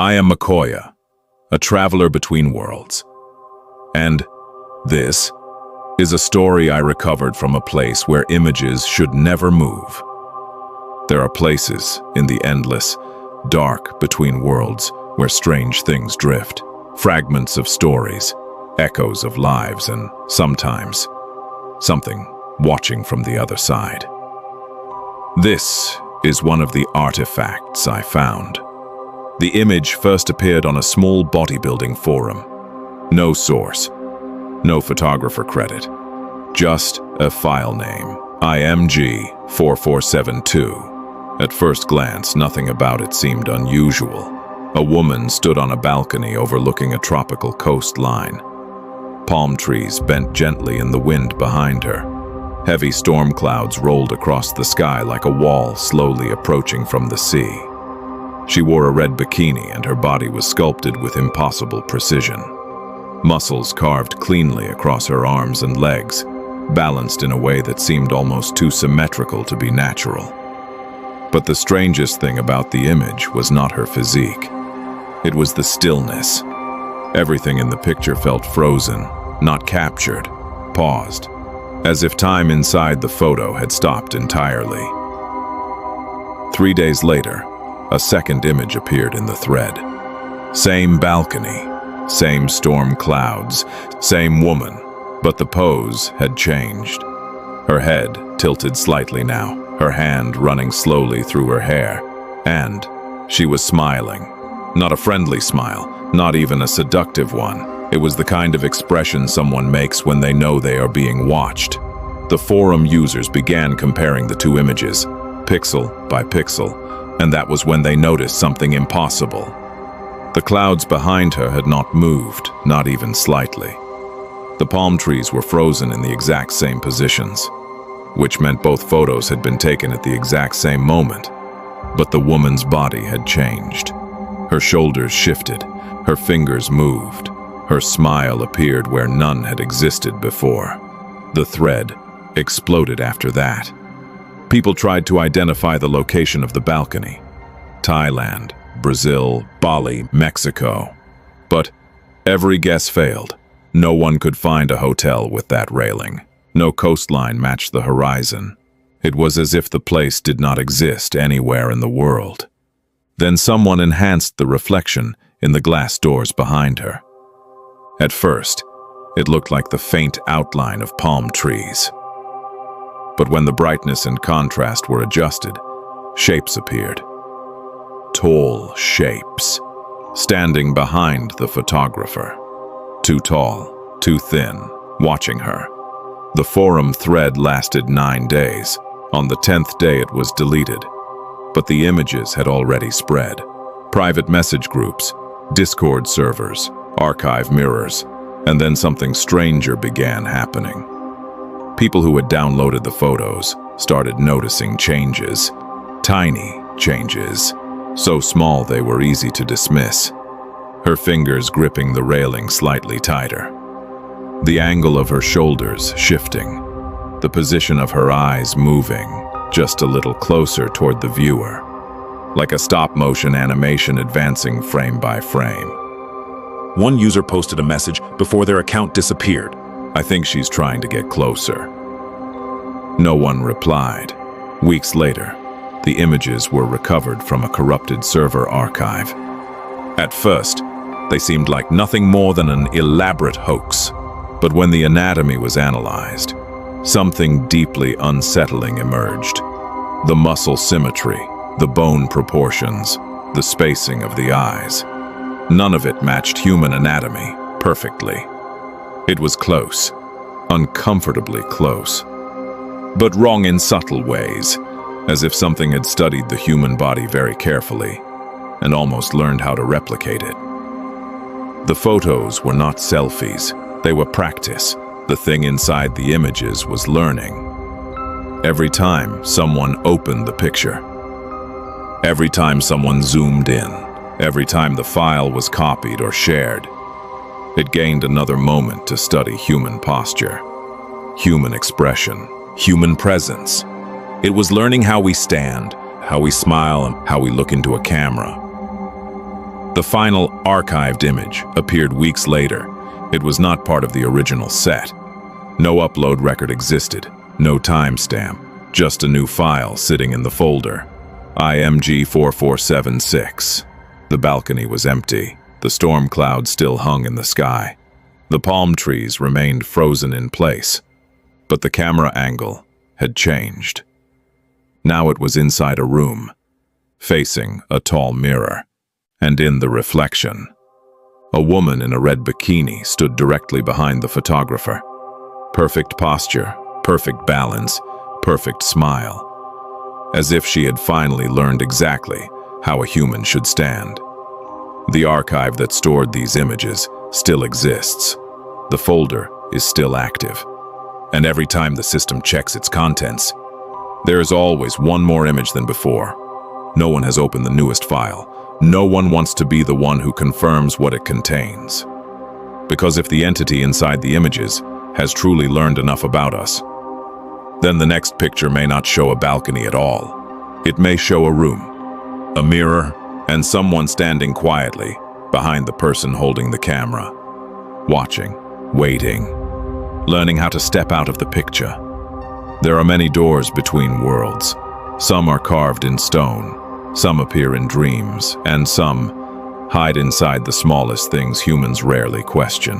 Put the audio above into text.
I am Makoya, a traveler between worlds. And this is a story I recovered from a place where images should never move. There are places in the endless, dark between worlds where strange things drift, fragments of stories, echoes of lives, and sometimes something watching from the other side. This is one of the artifacts I found. The image first appeared on a small bodybuilding forum. No source, no photographer credit, just a file name, IMG4472. At first glance, nothing about it seemed unusual. A woman stood on a balcony overlooking a tropical coastline. Palm trees bent gently in the wind behind her. Heavy storm clouds rolled across the sky like a wall slowly approaching from the sea. She wore a red bikini and her body was sculpted with impossible precision. Muscles carved cleanly across her arms and legs, balanced in a way that seemed almost too symmetrical to be natural. But the strangest thing about the image was not her physique. It was the stillness. Everything in the picture felt frozen, not captured, paused, as if time inside the photo had stopped entirely. 3 days later, a second image appeared in the thread. Same balcony, same storm clouds, same woman, but the pose had changed. Her head tilted slightly now, her hand running slowly through her hair, and she was smiling. Not a friendly smile, not even a seductive one. It was the kind of expression someone makes when they know they are being watched. The forum users began comparing the two images, pixel by pixel, and that was when they noticed something impossible. The clouds behind her had not moved, not even slightly. The palm trees were frozen in the exact same positions, which meant both photos had been taken at the exact same moment. But the woman's body had changed. Her shoulders shifted, her fingers moved, her smile appeared where none had existed before. The thread exploded after that. People tried to identify the location of the balcony. Thailand, Brazil, Bali, Mexico. But every guess failed. No one could find a hotel with that railing. No coastline matched the horizon. It was as if the place did not exist anywhere in the world. Then someone enhanced the reflection in the glass doors behind her. At first, it looked like the faint outline of palm trees. But when the brightness and contrast were adjusted, shapes appeared. Tall shapes, standing behind the photographer. Too tall, too thin, watching her. The forum thread lasted 9 days. On the 10th day it was deleted. But the images had already spread. Private message groups, Discord servers, archive mirrors, and then something stranger began happening. People who had downloaded the photos started noticing changes. Tiny changes. So small they were easy to dismiss. Her fingers gripping the railing slightly tighter. The angle of her shoulders shifting. The position of her eyes moving just a little closer toward the viewer. Like a stop-motion animation advancing frame by frame. One user posted a message before their account disappeared. I think she's trying to get closer. No one replied. Weeks later, the images were recovered from a corrupted server archive. At first, they seemed like nothing more than an elaborate hoax. But when the anatomy was analyzed, something deeply unsettling emerged. The muscle symmetry, the bone proportions, the spacing of the eyes. None of it matched human anatomy perfectly. It was close, uncomfortably close, but wrong in subtle ways, as if something had studied the human body very carefully and almost learned how to replicate it. The photos were not selfies, they were practice. The thing inside the images was learning. Every time someone opened the picture, every time someone zoomed in, every time the file was copied or shared, it gained another moment to study human posture, human expression, human presence. It was learning how we stand, how we smile, and how we look into a camera. The final archived image appeared weeks later. It was not part of the original set. No upload record existed, no timestamp, just a new file sitting in the folder. IMG 4476. The balcony was empty. The storm cloud still hung in the sky. The palm trees remained frozen in place, but the camera angle had changed. Now it was inside a room, facing a tall mirror, and in the reflection, a woman in a red bikini stood directly behind the photographer. Perfect posture, perfect balance, perfect smile, as if she had finally learned exactly how a human should stand. The archive that stored these images still exists. The folder is still active. And every time the system checks its contents, there is always one more image than before. No one has opened the newest file. No one wants to be the one who confirms what it contains. Because if the entity inside the images has truly learned enough about us, then the next picture may not show a balcony at all. It may show a room, a mirror, and someone standing quietly behind the person holding the camera, watching, waiting, learning how to step out of the picture. There are many doors between worlds. Some are carved in stone, some appear in dreams, and some hide inside the smallest things humans rarely question.